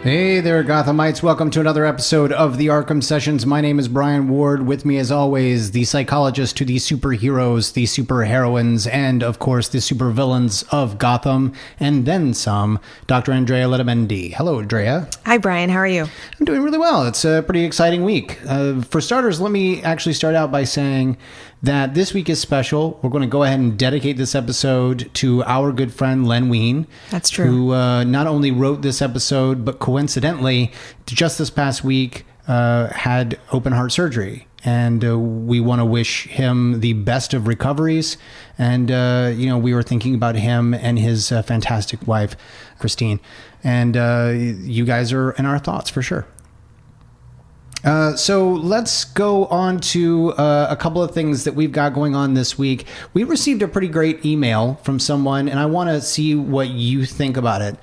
Hey there, Gothamites. Welcome to another episode of the Arkham Sessions. My name is Brian Ward. With me, as always, the psychologist to the superheroes, the superheroines, and, of course, the supervillains of Gotham, and then some, Dr. Andrea Letamendi. Hello, Andrea. Hi, Brian. How are you? I'm doing really well. It's a pretty exciting week. For starters, let me actually start out by saying that this week is special. We're going to go ahead and dedicate this episode to our good friend Len Wein. That's true. Who not only wrote this episode, but coincidentally, just this past week, had open heart surgery. And we want to wish him the best of recoveries. And, we were thinking about him and his fantastic wife, Christine. And you guys are in our thoughts for sure. So let's go on to a couple of things that we've got going on this week. We received a pretty great email from someone, and I want to see what you think about it,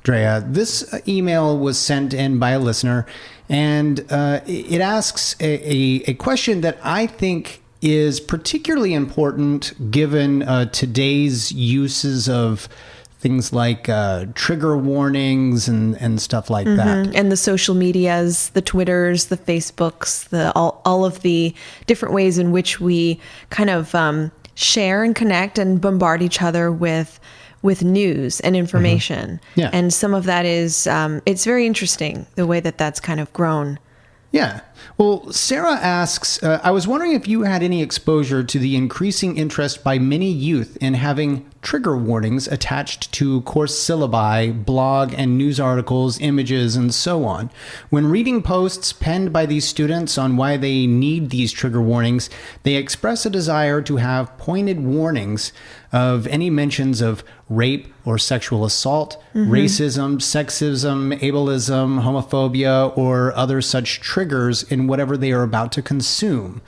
Drea. This email was sent in by a listener, and it asks a question that I think is particularly important given today's uses of things like trigger warnings and stuff like that. And the social medias, the Twitters, the Facebooks, all of the different ways in which we kind of share and connect and bombard each other with news and information. Yeah. And some of that is, it's very interesting, the way that that's kind of grown. Yeah. Well, Sarah asks, I was wondering if you had any exposure to the increasing interest by many youth in having trigger warnings attached to course syllabi, blog and news articles, images, and so on. When reading posts penned by these students on why they need these trigger warnings, they express a desire to have pointed warnings of any mentions of rape or sexual assault, racism, sexism, ableism, homophobia, or other such triggers in whatever they are about to consume.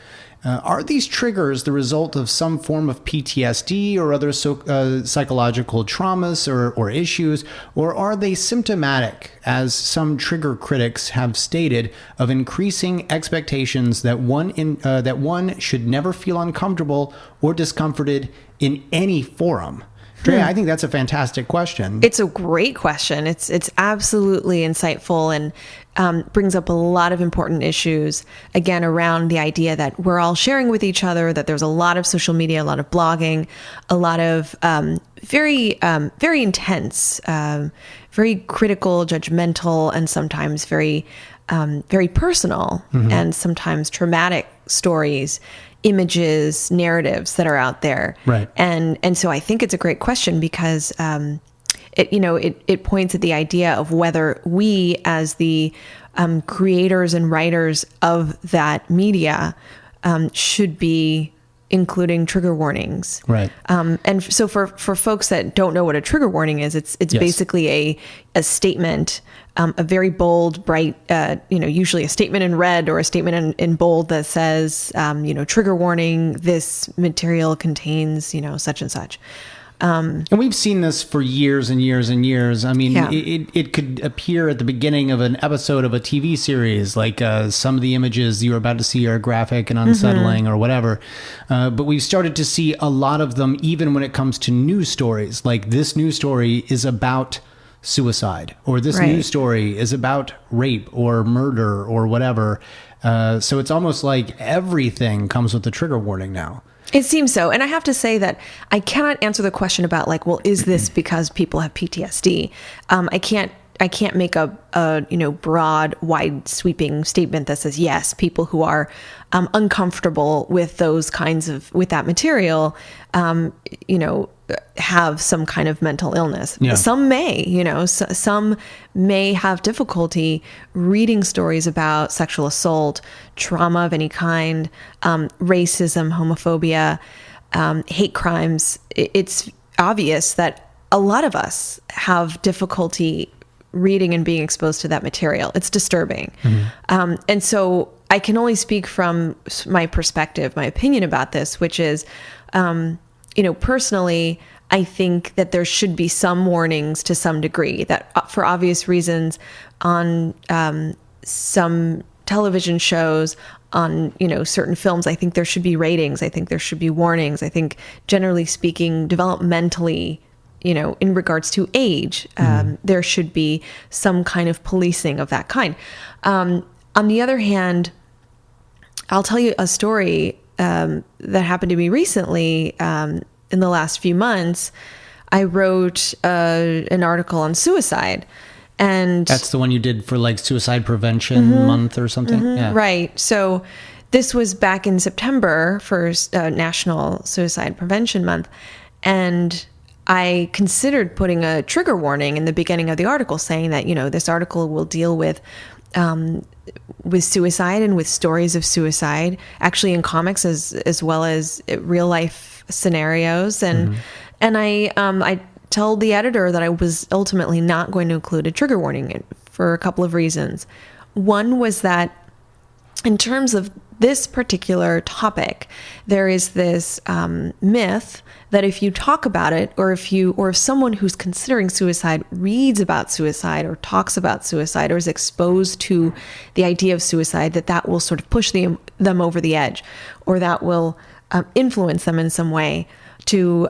Are these triggers the result of some form of PTSD or other psychological traumas or issues, or are they symptomatic, as some trigger critics have stated, of increasing expectations that one should never feel uncomfortable or discomforted in any forum? Drea, I think that's a fantastic question. It's a great question. It's absolutely insightful and brings up a lot of important issues, again, around the idea that we're all sharing with each other, that there's a lot of social media, a lot of blogging, a lot of very intense, very critical, judgmental, and sometimes very personal and sometimes traumatic stories, images, narratives that are out there. Right. And so I think it's a great question because it points at the idea of whether we, as the creators and writers of that media, should be including trigger warnings. Right. And so for folks that don't know what a trigger warning is, it's Yes. basically a statement, a very bold, bright, usually a statement in red or a statement in bold that says, trigger warning, this material contains, such and such. And we've seen this for years and years and years. I mean, Yeah. it could appear at the beginning of an episode of a TV series, like some of the images you're about to see are graphic and unsettling or whatever. But we've started to see a lot of them even when it comes to news stories. Like this news story is about suicide, or this news story is about rape or murder or whatever. So it's almost like everything comes with a trigger warning now. It seems so. And I have to say that I cannot answer the question about is this because people have PTSD? I can't make a broad, wide sweeping statement that says, yes, people who are uncomfortable with with that material, have some kind of mental illness. Yeah. Some may, some may have difficulty reading stories about sexual assault, trauma of any kind, racism, homophobia, hate crimes. It's obvious that a lot of us have difficulty reading and being exposed to that material. It's disturbing. And so I can only speak from my perspective, my opinion about this, which is, personally, I think that there should be some warnings to some degree, that for obvious reasons on some television shows, on, certain films, I think there should be ratings. I think there should be warnings. I think, generally speaking, developmentally, in regards to age, there should be some kind of policing of that kind. On the other hand, I'll tell you a story that happened to me recently. In the last few months, I wrote an article on suicide. And that's the one you did for like Suicide Prevention Month or something? Yeah. Right. So this was back in September for National Suicide Prevention Month. And I considered putting a trigger warning in the beginning of the article saying that, this article will deal with suicide and with stories of suicide, actually in comics as well as real life scenarios. And I told the editor that I was ultimately not going to include a trigger warning for a couple of reasons. One was that in terms of this particular topic, there is this myth that if you talk about it, or if someone who's considering suicide reads about suicide or talks about suicide or is exposed to the idea of suicide, that will sort of push them over the edge, or that will influence them in some way to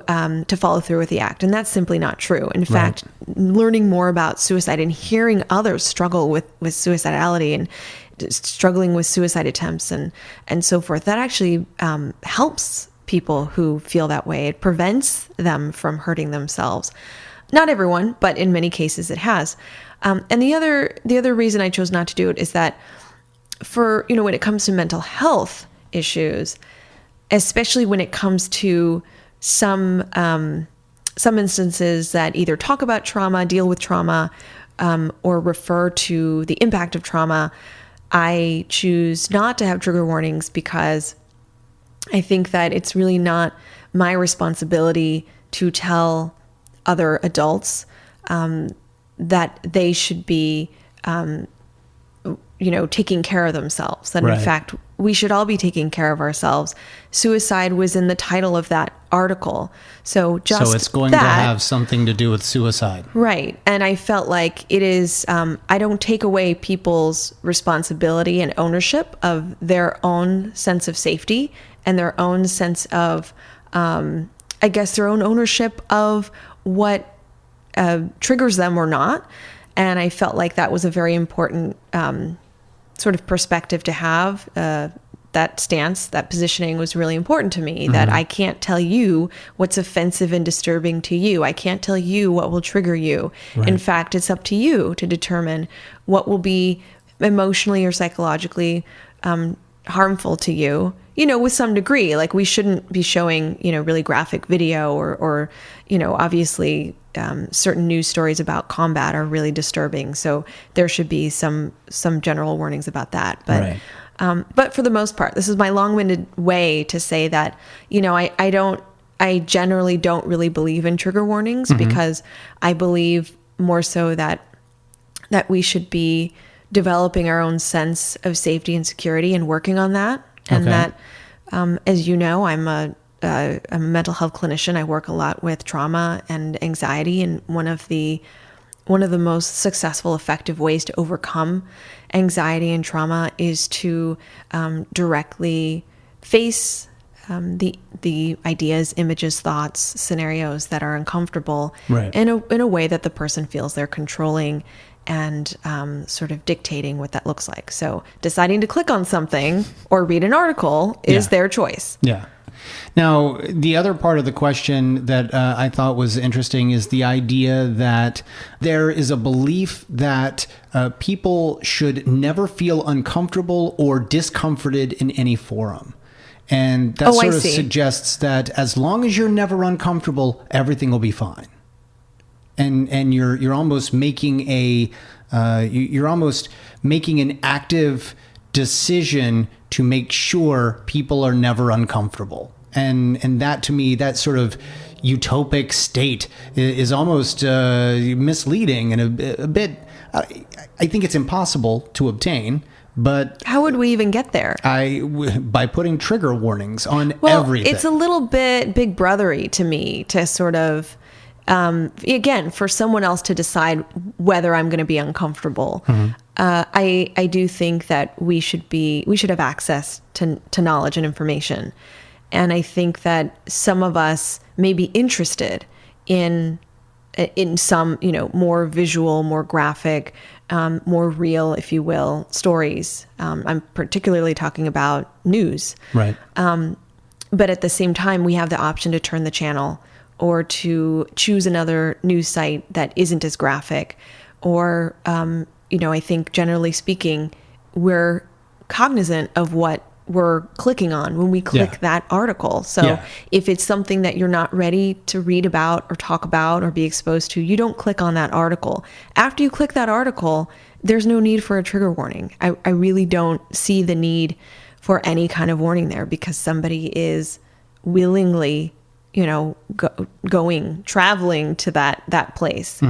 follow through with the act. And that's simply not true. In fact, learning more about suicide and hearing others struggle with suicidality and struggling with suicide attempts and so forth, that actually helps people who feel that way. It prevents them from hurting themselves. Not everyone, but in many cases it has. And the other reason I chose not to do it is that for, when it comes to mental health issues, especially when it comes to some instances that either talk about trauma, deal with trauma, or refer to the impact of trauma, I choose not to have trigger warnings because I think that it's really not my responsibility to tell other adults that they should be, taking care of themselves. That in fact, we should all be taking care of ourselves. Suicide was in the title of that article. So it's going to have something to do with suicide. Right. And I felt like it is, I don't take away people's responsibility and ownership of their own sense of safety and their own sense of, their own ownership of what triggers them or not. And I felt like that was a very important sort of perspective to have. That stance, that positioning was really important to me, that I can't tell you what's offensive and disturbing to you. I can't tell you what will trigger you. Right. In fact, it's up to you to determine what will be emotionally or psychologically harmful to you, with some degree. Like, we shouldn't be showing, really graphic video or obviously certain news stories about combat are really disturbing. So there should be some general warnings about that. But right. But for the most part, this is my long-winded way to say that, I generally don't really believe in trigger warnings because I believe more so that we should be developing our own sense of safety and security and working on that. And that, as you know, I'm a mental health clinician. I work a lot with trauma and anxiety, and one of the most successful, effective ways to overcome anxiety and trauma is to directly face the ideas, images, thoughts, scenarios that are uncomfortable in a way that the person feels they're controlling and sort of dictating what that looks like. So deciding to click on something or read an article is their choice. Yeah. Now, the other part of the question that I thought was interesting is the idea that there is a belief that people should never feel uncomfortable or discomforted in any forum. And that sort of suggests that as long as you're never uncomfortable, everything will be fine. And you're almost making an active decision to make sure people are never uncomfortable. And that, to me, that sort of utopic state is almost misleading and a bit, I think it's impossible to obtain. But how would we even get there? By putting trigger warnings on everything. It's a little bit big brothery to me to sort of, again, for someone else to decide whether I'm going to be uncomfortable. I do think that we should have access to knowledge and information. And I think that some of us may be interested in in some, more visual, more graphic, more real, if you will, stories. I'm particularly talking about news. Right. But at the same time, we have the option to turn the channel or to choose another news site that isn't as graphic. Or, I think generally speaking, we're cognizant of what we're clicking on when we click that article. So if it's something that you're not ready to read about or talk about or be exposed to, you don't click on that article. After you click that article, there's no need for a trigger warning. I really don't see the need for any kind of warning there, because somebody is willingly, traveling to that place.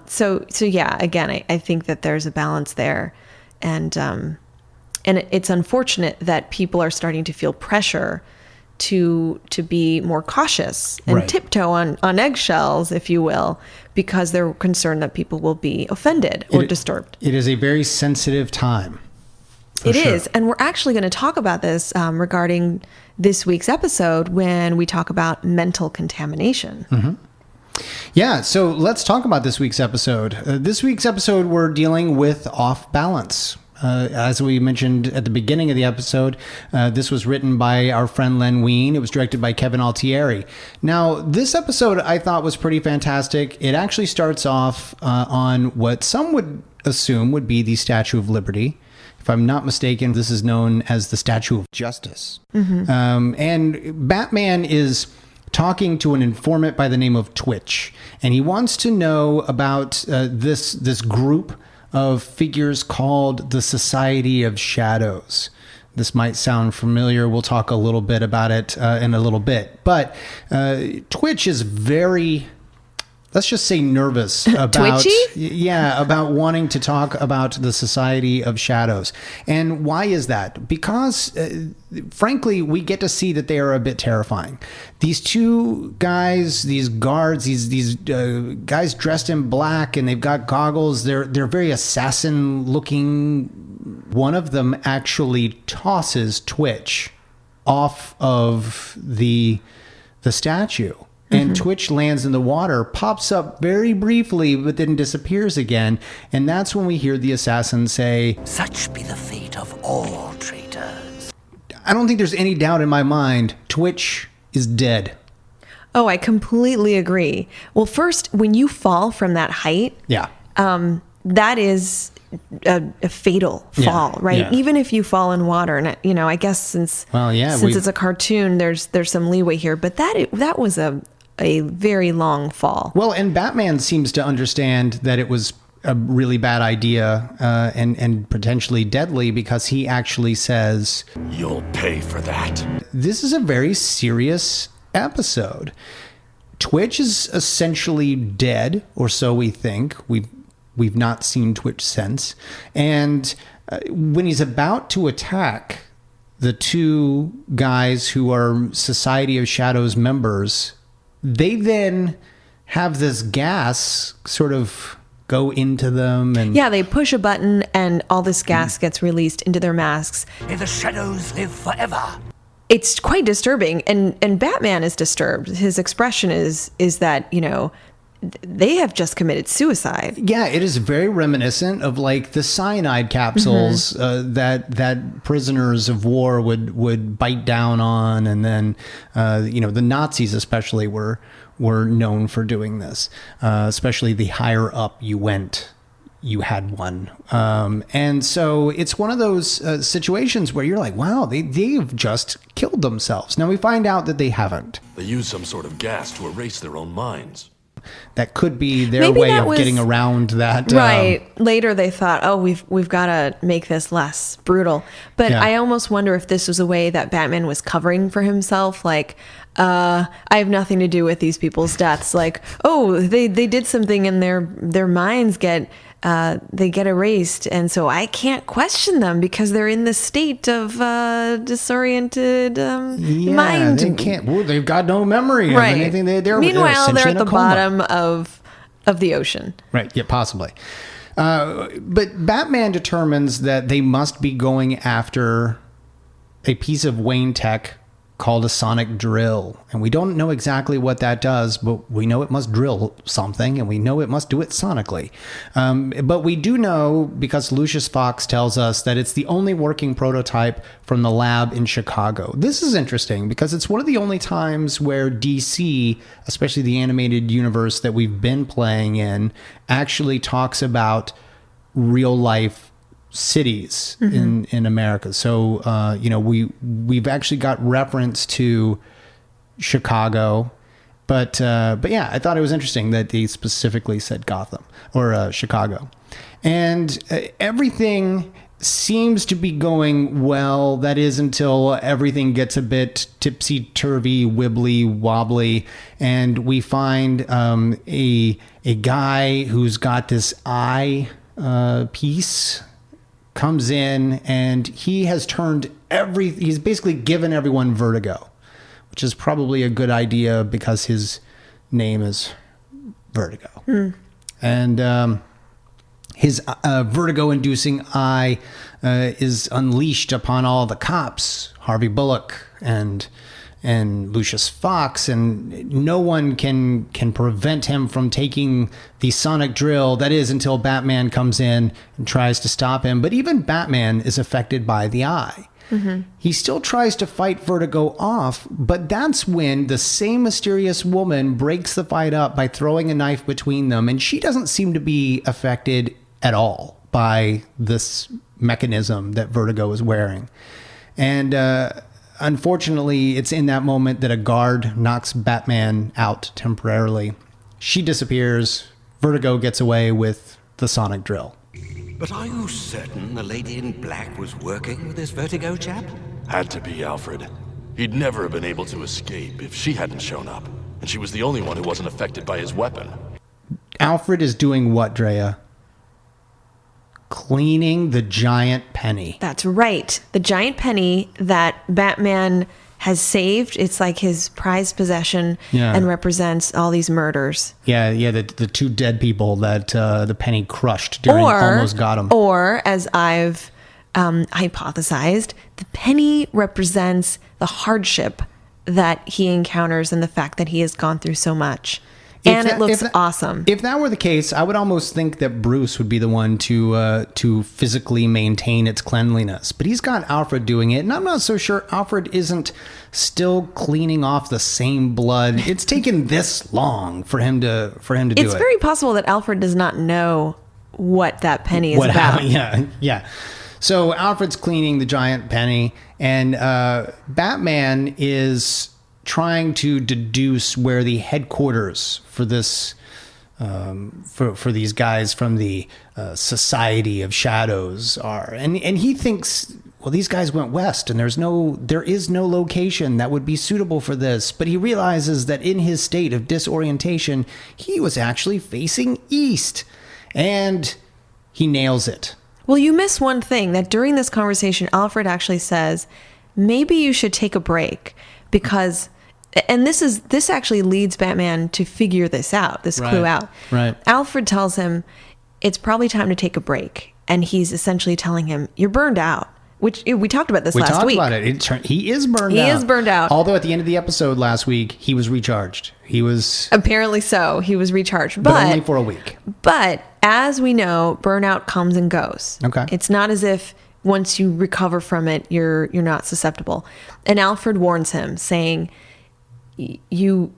So yeah, again, I think that there's a balance there. And it's unfortunate that people are starting to feel pressure to be more cautious and tiptoe on eggshells, if you will, because they're concerned that people will be offended or disturbed. It is a very sensitive time. It is. And we're actually going to talk about this regarding this week's episode when we talk about mental contamination. Yeah, so let's talk about this week's episode. This week's episode, we're dealing with off balance. As we mentioned at the beginning of the episode, this was written by our friend Len Wein. It was directed by Kevin Altieri. Now, this episode I thought was pretty fantastic. It actually starts off on what some would assume would be the Statue of Liberty. If I'm not mistaken, this is known as the Statue of Justice. And Batman is talking to an informant by the name of Twitch, and he wants to know about this group of figures called the Society of Shadows. This might sound familiar. We'll talk a little bit about it in a little bit. But Twitch is very, let's just say, nervous about Twitchy? Yeah, about wanting to talk about the Society of Shadows. And why is that? Because frankly, we get to see that they are a bit terrifying. These two guys, these guards, these guys dressed in black, and they've got goggles. They're very assassin looking. One of them actually tosses Twitch off of the statue. And Twitch lands in the water, pops up very briefly, but then disappears again. And that's when we hear the assassin say, "Such be the fate of all traitors." I don't think there's any doubt in my mind, Twitch is dead. Oh, I completely agree. Well, first, when you fall from that height, that is a fatal fall, right? Yeah. Even if you fall in water, and I guess since it's a cartoon, there's some leeway here, but that was a very long fall. Well, and Batman seems to understand that it was a really bad idea and potentially deadly, because he actually says, "You'll pay for that." This is a very serious episode. Twitch is essentially dead, or so we think. We've not seen Twitch since. And when he's about to attack the two guys who are Society of Shadows members, they then have this gas sort of go into them. And they push a button and all this gas gets released into their masks. May the shadows live forever. It's quite disturbing. And Batman is disturbed. His expression is that, they have just committed suicide. Yeah, it is very reminiscent of like the cyanide capsules that prisoners of war would bite down on, and then the Nazis especially were known for doing this. Especially the higher up you went, you had one. And so it's one of those situations where you're like, wow, they've just killed themselves. Now we find out that they haven't. They use some sort of gas to erase their own minds. That could be their way of getting around that. Right. Later they thought, oh, we've got to make this less brutal. But I almost wonder if this was a way that Batman was covering for himself. Like, I have nothing to do with these people's deaths. Like, oh, they did something and their minds get erased, and so I can't question them because they're in the state of disoriented mind. They can't. Well, they've got no memory of anything. Meanwhile, they're at the bottom of the ocean. Right. Yeah, possibly. But Batman determines that they must be going after a piece of Wayne tech called a sonic drill. And we don't know exactly what that does, but we know it must drill something, and we know it must do it sonically. But we do know, because Lucius Fox tells us, that it's the only working prototype from the lab in Chicago. This is interesting because it's one of the only times where DC, especially the animated universe that we've been playing in, actually talks about real life cities in America. So, we've actually got reference to Chicago, but yeah, I thought it was interesting that they specifically said Gotham or Chicago, and everything seems to be going well. That is, until everything gets a bit tipsy-turvy, wibbly-wobbly, and we find a guy who's got this eye piece comes in, and he has turned he's basically given everyone vertigo, which is probably a good idea because his name is Vertigo. And his vertigo-inducing eye is unleashed upon all the cops, Harvey Bullock and Lucius Fox, and no one can prevent him from taking the sonic drill. That is, until Batman comes in and tries to stop him. But even Batman is affected by the eye. He still tries to fight Vertigo off, but that's when the same mysterious woman breaks the fight up by throwing a knife between them, and she doesn't seem to be affected at all by this mechanism that Vertigo is wearing. And unfortunately, it's in that moment that a guard knocks Batman out temporarily. She disappears. Vertigo gets away with the sonic drill. But are you certain the lady in black was working with this Vertigo chap? Had to be, Alfred. He'd never have been able to escape if she hadn't shown up. And she was the only one who wasn't affected by his weapon. Alfred is doing what, Drea? Cleaning the giant penny. That's right. The giant penny that Batman has saved. It's like his prized possession and represents all these murders. Yeah, the two dead people that the penny crushed during almost got him. Or, as I've hypothesized, the penny represents the hardship that he encounters and the fact that he has gone through so much. And it looks awesome. If that were the case, I would almost think that Bruce would be the one to physically maintain its cleanliness. But he's got Alfred doing it, and I'm not so sure Alfred isn't still cleaning off the same blood. It's taken this long for him to do it. It's very possible that Alfred does not know what that penny is about. Yeah. So Alfred's cleaning the giant penny, and Batman is trying to deduce where the headquarters for this for these guys from the Society of Shadows are, and he thinks, well, these guys went west, and there is no location that would be suitable for this. But he realizes that in his state of disorientation, he was actually facing east, and he nails it. Well, you miss one thing, that during this conversation, Alfred actually says, maybe you should take a break. Because, and this actually leads Batman to figure this out, this clue out. Right. Alfred tells him it's probably time to take a break. And he's essentially telling him, you're burned out. Which, we talked about this last week. We talked about it. He is burned out. He is burned out. Although at the end of the episode last week, he was recharged. He was... Apparently so. He was recharged. But only for a week. But as we know, burnout comes and goes. Okay. It's not as if once you recover from it, you're not susceptible. And Alfred warns him, saying, you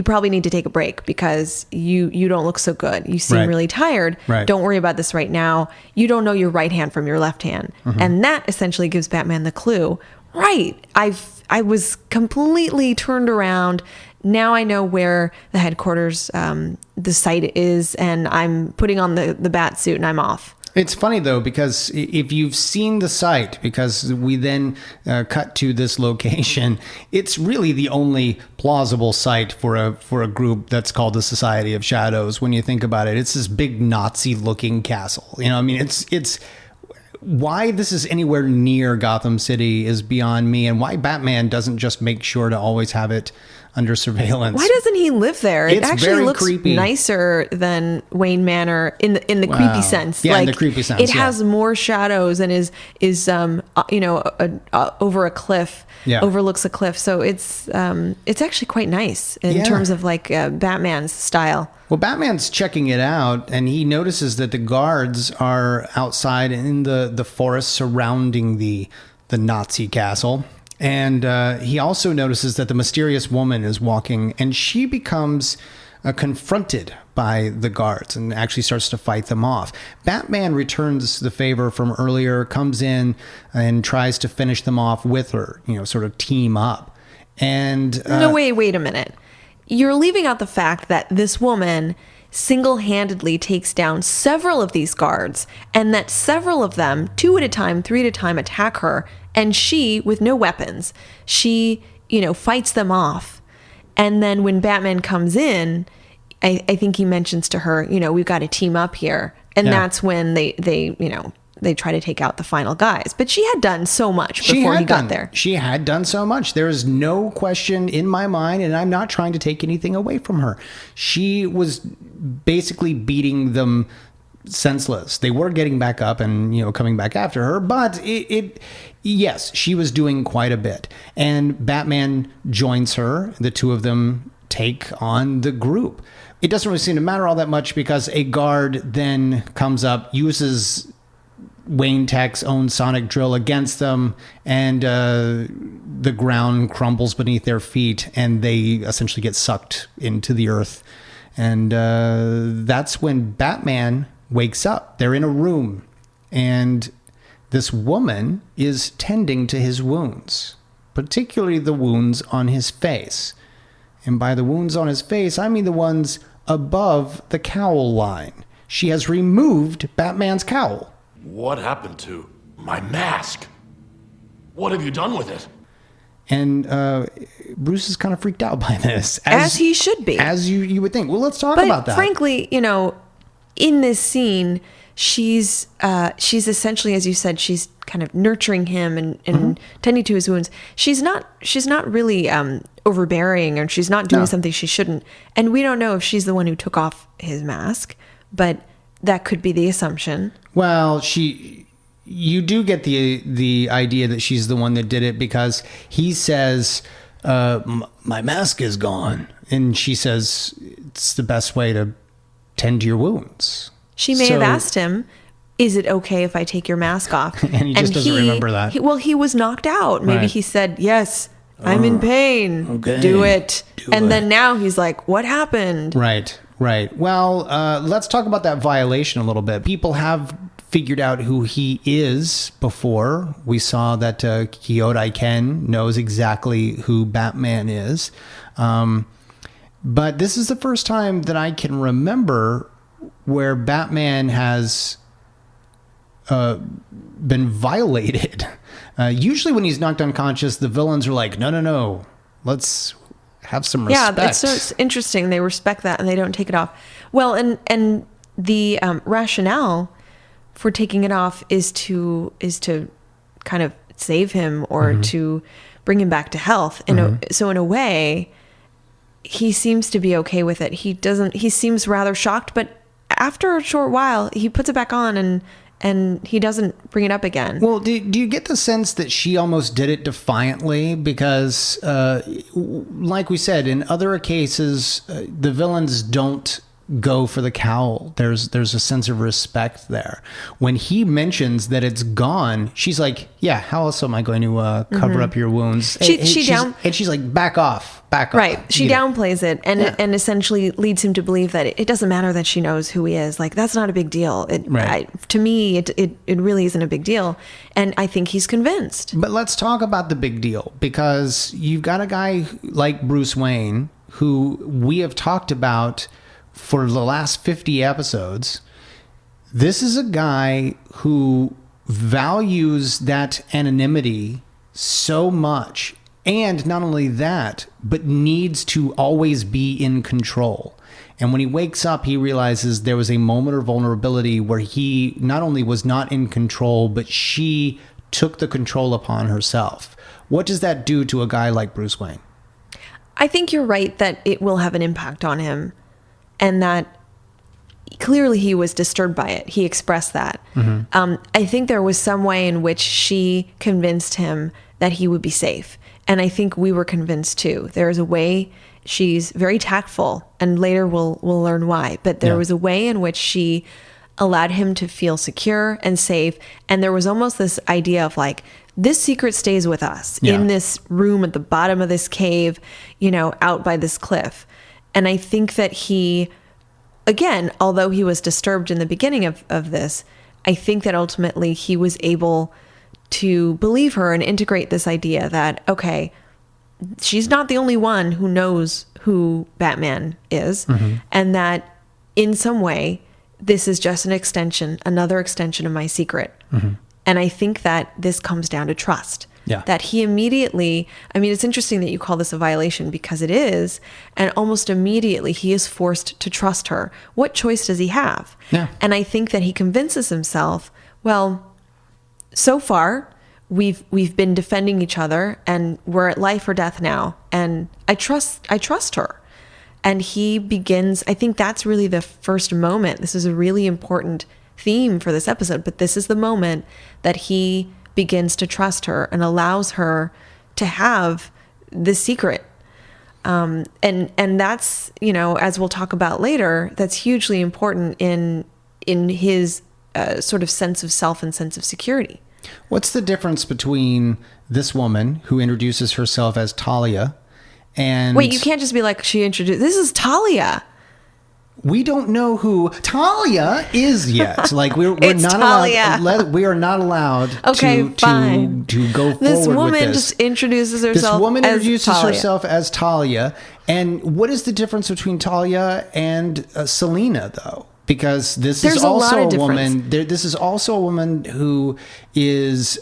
probably need to take a break because you don't look so good. You seem really tired. Right. Don't worry about this right now. You don't know your right hand from your left hand. And that essentially gives Batman the clue. Right. I was completely turned around. Now I know where the headquarters, the site is, and I'm putting on the bat suit and I'm off. It's funny, though, because if you've seen the site, because we then cut to this location, it's really the only plausible site for a group that's called the Society of Shadows. When you think about it, it's this big Nazi-looking castle. You know, I mean, it's why this is anywhere near Gotham City is beyond me, and why Batman doesn't just make sure to always have it under surveillance. Why doesn't he live there? It It's actually very looks creepy. nicer than Wayne Manor in the creepy sense. Yeah, in the creepy sense, It yeah. has more shadows and is over a cliff. Yeah. Overlooks a cliff. So it's actually quite nice in Yeah. terms of like Batman's style. Well, Batman's checking it out, and he notices that the guards are outside in the forest surrounding the Nazi castle. And he also notices that the mysterious woman is walking, and she becomes confronted by the guards and actually starts to fight them off. Batman returns the favor from earlier, comes in and tries to finish them off with her, sort of team up. And No, wait a minute. You're leaving out the fact that this woman single-handedly takes down several of these guards, and that several of them, 2 at a time, 3 at a time, attack her, and she, with no weapons, she, fights them off. And then when Batman comes in, I think he mentions to her, we've got to team up here. And Yeah. that's when they try to take out the final guys. But she had done so much before he got there. She had done so much. There is no question in my mind, and I'm not trying to take anything away from her. She was basically beating them senseless. They were getting back up and, coming back after her, but yes, she was doing quite a bit. And Batman joins her. The two of them take on the group. It doesn't really seem to matter all that much because a guard then comes up, uses Wayne Tech's own sonic drill against them, and the ground crumbles beneath their feet, and they essentially get sucked into the earth. And that's when Batman wakes up. They're in a room, and this woman is tending to his wounds, particularly the wounds on his face. And by the wounds on his face, I mean the ones above the cowl line. She has removed Batman's cowl. What happened to my mask? What have you done with it? And Bruce is kind of freaked out by this. As he should be. As you would think. Well, let's talk But about that. frankly, in this scene, she's essentially, as you said, she's kind of nurturing him and tending to his wounds. She's not really overbearing, or she's not doing something she shouldn't. And we don't know if she's the one who took off his mask, but that could be the assumption. Well, you do get the idea that she's the one that did it, because he says, my mask is gone. And she says, it's the best way to tend to your wounds. She may have asked him, is it okay if I take your mask off? And he just doesn't remember that. He was knocked out. Maybe Right. he said, yes, I'm in pain. okay. Do it. Do and it. then now he's like, what happened? Right. Well, let's talk about that violation a little bit. People have figured out who he is before. We saw that Kyodai Ken knows exactly who Batman is. But this is the first time that I can remember where Batman has been violated. Usually when he's knocked unconscious, the villains are like, no, let's have some respect. Yeah, it's interesting. They respect that and they don't take it off. Well, and the rationale for taking it off is to kind of save him or to bring him back to health. So in a way, he seems to be okay with it. He seems rather shocked, but after a short while, he puts it back on and he doesn't bring it up again. Well, do you get the sense that she almost did it defiantly? Because, like we said, in other cases, the villains don't go for the cowl. There's a sense of respect there. When he mentions that it's gone, she's like, yeah, how else am I going to cover up your wounds? She's like, back off. Right. She downplays it and essentially leads him to believe that it doesn't matter that she knows who he is. Like, that's not a big deal. To me, it really isn't a big deal. And I think he's convinced. But let's talk about the big deal, because you've got a guy like Bruce Wayne, who we have talked about for the last 50 episodes. This is a guy who values that anonymity so much. And not only that, but needs to always be in control. And when he wakes up, he realizes there was a moment of vulnerability where he not only was not in control, but she took the control upon herself. What does that do to a guy like Bruce Wayne? I think you're right that it will have an impact on him, and that clearly he was disturbed by it. He expressed that. I think there was some way in which she convinced him that he would be safe. And I think we were convinced too. There is a way, she's very tactful, and later we'll learn why. But there was a way in which she allowed him to feel secure and safe. And there was almost this idea of like, this secret stays with us in this room at the bottom of this cave, out by this cliff. And I think that he, again, although he was disturbed in the beginning of this, I think that ultimately he was able to believe her and integrate this idea that, okay, she's not the only one who knows who Batman is, and that in some way, this is just another extension of my secret. And I think that this comes down to trust. Yeah. That he immediately, it's interesting that you call this a violation, because it is, and almost immediately he is forced to trust her. What choice does he have? Yeah. And I think that he convinces himself, well, so far we've been defending each other and we're at life or death now, and I trust her. And he begins, I think that's really the first moment. This is a really important theme for this episode, but this is the moment that he begins to trust her and allows her to have this secret. And that's, as we'll talk about later, that's hugely important in his sort of sense of self and sense of security. What's the difference between this woman who introduces herself as Talia and... Wait, you can't just be like, this is Talia. We don't know who Talia is yet. Like we're It's not Talia. allowed. We are not allowed fine. to go This forward woman with this. just introduces herself. This woman as introduces Talia. herself as Talia. And what is the difference between Talia and Selina, though? Because this There's is a also lot of a woman. difference. This is also a woman who is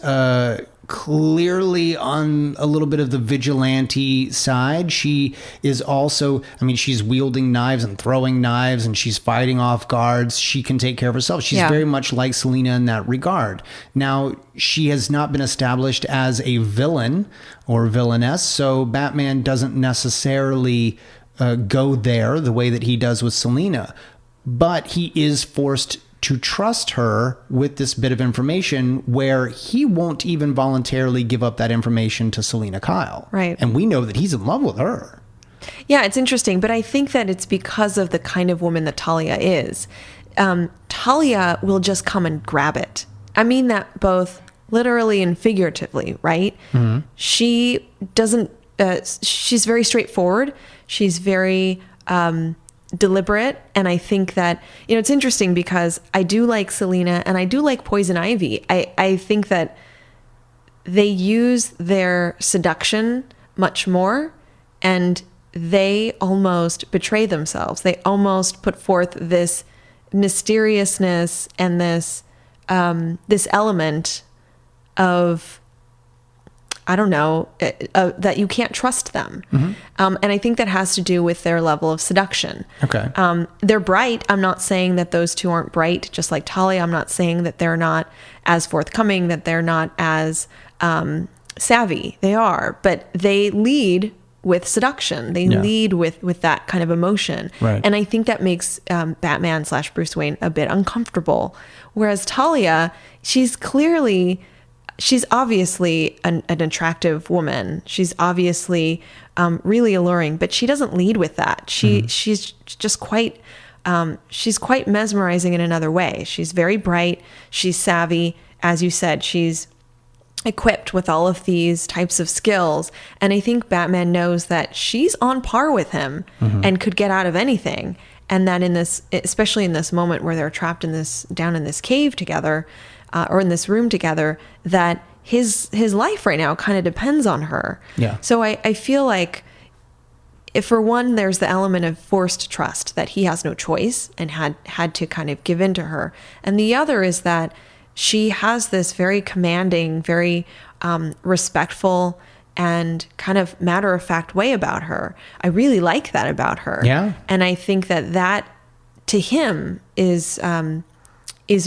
clearly on a little bit of the vigilante side. She is also, she's wielding knives and throwing knives, and she's fighting off guards. She can take care of herself. She's very much like Selina in that regard. Now, she has not been established as a villain or villainess, so Batman doesn't necessarily go there the way that he does with Selina. But he is forced to trust her with this bit of information where he won't even voluntarily give up that information to Selina Kyle. Right. And we know that he's in love with her. Yeah, it's interesting, but I think that it's because of the kind of woman that Talia is. Talia will just come and grab it. I mean that both literally and figuratively, right? Mm-hmm. She doesn't, she's very straightforward. She's very deliberate. And I think that, it's interesting because I do like Selina and I do like Poison Ivy. I think that they use their seduction much more, and they almost betray themselves. They almost put forth this mysteriousness and this element of, I don't know, that you can't trust them. Mm-hmm. And I think that has to do with their level of seduction. Okay. They're bright. I'm not saying that those two aren't bright, just like Talia. I'm not saying that they're not as forthcoming, that they're not as savvy. They are, but they lead with seduction. They lead with that kind of emotion. Right. And I think that makes Batman / Bruce Wayne a bit uncomfortable. Whereas Talia, she's obviously an attractive woman. She's obviously really alluring, but she doesn't lead with that. She's just quite mesmerizing in another way. She's very bright. She's savvy. As you said, she's equipped with all of these types of skills. And I think Batman knows that she's on par with him and could get out of anything. And that especially in this moment where they're trapped down in this cave together, or in this room together, that his life right now kind of depends on her. Yeah. So I feel like, if for one, there's the element of forced trust, that he has no choice and had to kind of give in to her. And the other is that she has this very commanding, very respectful and kind of matter-of-fact way about her. I really like that about her. Yeah. And I think that to him is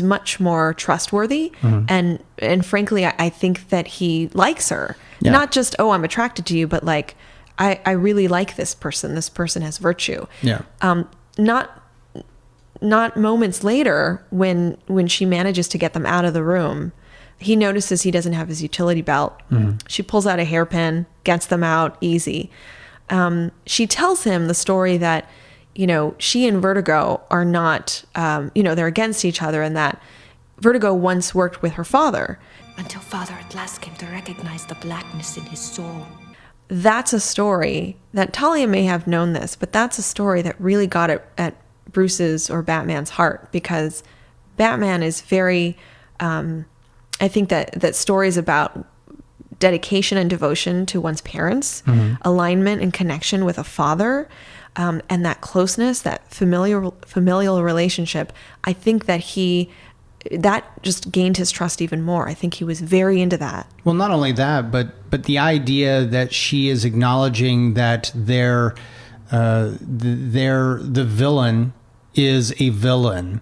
much more trustworthy. Mm-hmm. And frankly, I think that he likes her. Yeah. Not just, oh, I'm attracted to you, but like, I really like this person. This person has virtue. Yeah. Not moments later, when she manages to get them out of the room, he notices he doesn't have his utility belt. She pulls out a hairpin, gets them out, easy. She tells him the story that, she and Vertigo are not, they're against each other, and that Vertigo once worked with her father. Until Father at last came to recognize the blackness in his soul. That's a story that Talia may have known this, but that's a story that really got at Bruce's or Batman's heart, because Batman is very, I think that stories about dedication and devotion to one's parents, alignment and connection with a father, and that closeness, that familial relationship, I think that just gained his trust even more. I think he was very into that. Well, not only that, but the idea that she is acknowledging that the villain is a villain,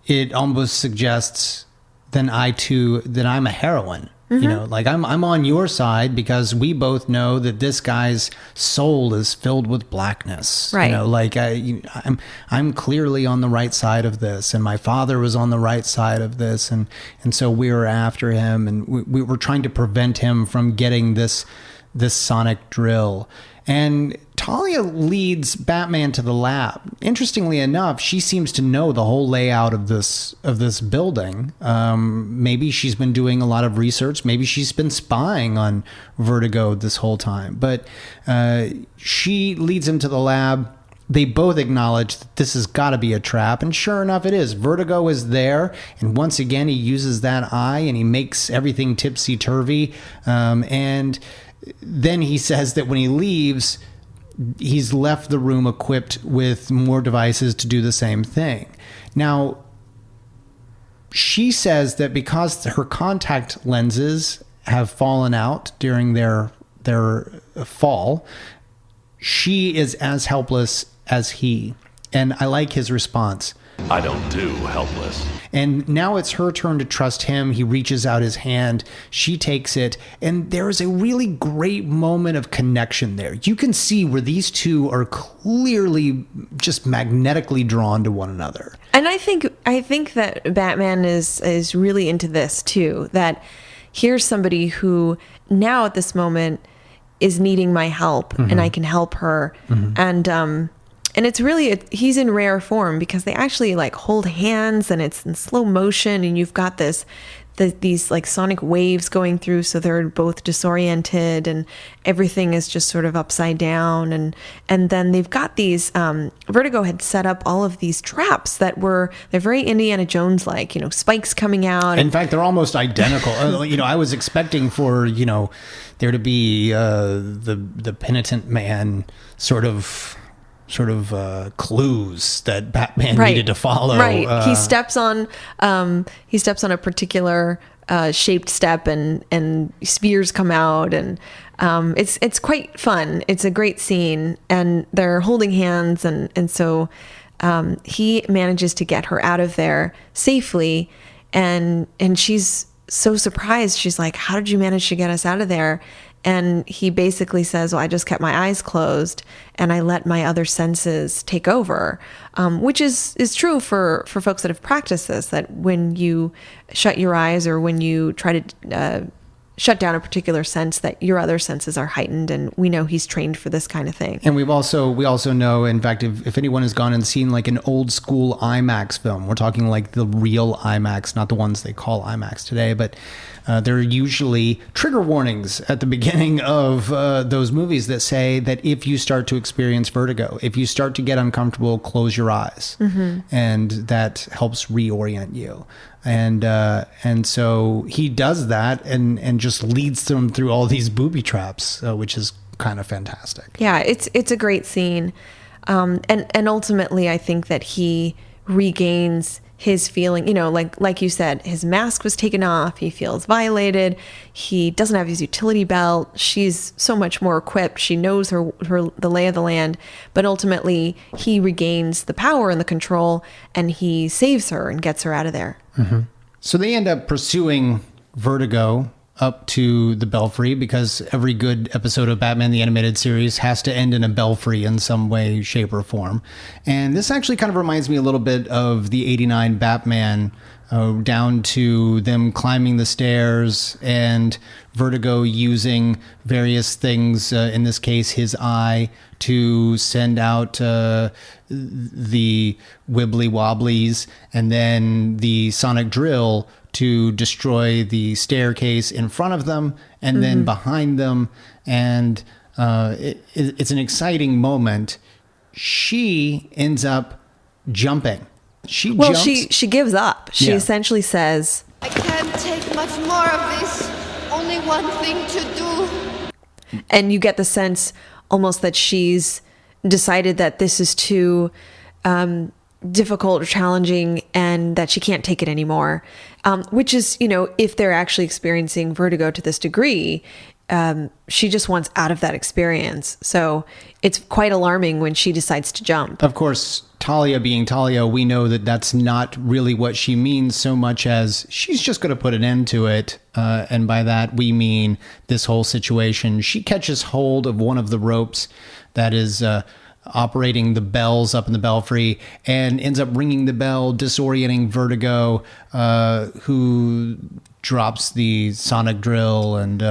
it almost suggests that I'm a heroine. Like I'm on your side because we both know that this guy's soul is filled with blackness. Right. I'm clearly on the right side of this, and my father was on the right side of this, and so we were after him, and we were trying to prevent him from getting this sonic drill. And Talia leads Batman to the lab. Interestingly enough, she seems to know the whole layout of this building. Maybe she's been doing a lot of research. Maybe she's been spying on Vertigo this whole time. But she leads him to the lab. They both acknowledge that this has got to be a trap. And sure enough, it is. Vertigo is there. And once again, he uses that eye and he makes everything tipsy-turvy. And then he says that when he leaves, he's left the room equipped with more devices to do the same thing. Now, she says that because her contact lenses have fallen out during their fall, she is as helpless as he. And I like his response. I don't do helpless. And now it's her turn to trust him. He reaches out his hand. She takes it. And there is a really great moment of connection there. You can see where these two are clearly just magnetically drawn to one another. And I think that Batman is really into this too. That here's somebody who now at this moment is needing my help, and I can help her. And it's really, he's in rare form because they actually like hold hands and it's in slow motion, and you've got these like sonic waves going through, so they're both disoriented and everything is just sort of upside down. And then they've got these, Vertigo had set up all of these traps they're very Indiana Jones like, spikes coming out. In fact, they're almost identical. I was expecting for, there to be the penitent man sort of clues that Batman needed to follow. Right. He steps on a particular shaped step, and spears come out, and it's quite fun. It's a great scene, and they're holding hands, and so he manages to get her out of there safely, and she's so surprised. She's like, "How did you manage to get us out of there?" And he basically says, well, I just kept my eyes closed and I let my other senses take over, which is true for folks that have practiced this, that when you shut your eyes or when you try to shut down a particular sense, that your other senses are heightened. And we know he's trained for this kind of thing. And we also know, in fact, if anyone has gone and seen like an old school IMAX film, we're talking like the real IMAX, not the ones they call IMAX today, but there are usually trigger warnings at the beginning of those movies that say that if you start to experience vertigo, if you start to get uncomfortable, close your eyes. And that helps reorient you. And so he does that and just leads them through all these booby traps, which is kind of fantastic. Yeah, it's a great scene. And ultimately, I think that he regains his feeling, like you said, his mask was taken off. He feels violated. He doesn't have his utility belt. She's so much more equipped. She knows the lay of the land, but ultimately he regains the power and the control, and he saves her and gets her out of there. So they end up pursuing Vertigo up to the Belfry, because every good episode of Batman the Animated Series has to end in a belfry in some way, shape, or form. And this actually kind of reminds me a little bit of the 89 Batman, down to them climbing the stairs and Vertigo using various things, in this case his eye, to send out the wibbly wobblies, and then the sonic drill to destroy the staircase in front of them and then behind them. And it's an exciting moment. She ends up jumping. She gives up. She essentially says, I can't take much more of this. Only one thing to do. And you get the sense almost that she's decided that this is too difficult or challenging and that she can't take it anymore. Which is, if they're actually experiencing vertigo to this degree, she just wants out of that experience. So it's quite alarming when she decides to jump. Of course, Talia being Talia, we know that that's not really what she means so much as she's just going to put an end to it. And by that, we mean this whole situation. She catches hold of one of the ropes that is operating the bells up in the belfry and ends up ringing the bell, disorienting Vertigo, who drops the sonic drill and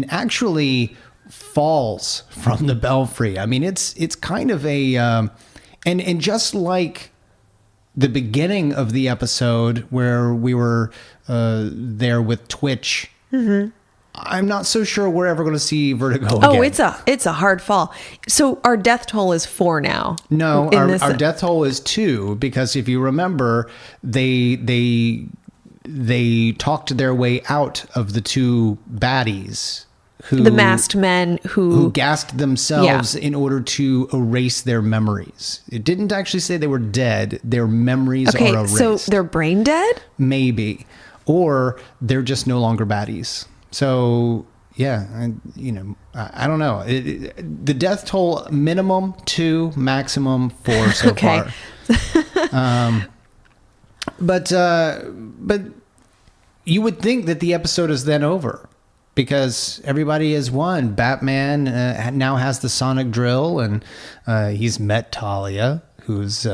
actually falls from the belfry. I mean, it's kind of a and just like the beginning of the episode where we were there with Twitch. Mm-hmm. I'm not so sure we're ever going to see Vertigo again. Oh, it's a hard fall. So our death toll is 4 now. No, our death toll is 2, because if you remember, they talked their way out of the 2 baddies. The masked men who gassed themselves in order to erase their memories. It didn't actually say they were dead. Their memories are erased. So they're brain dead? Maybe. Or they're just no longer baddies. So, yeah, I don't know. The death toll, minimum 2, maximum 4 so far. But you would think that the episode is then over, because everybody has won. Batman now has the sonic drill, and he's met Talia, who's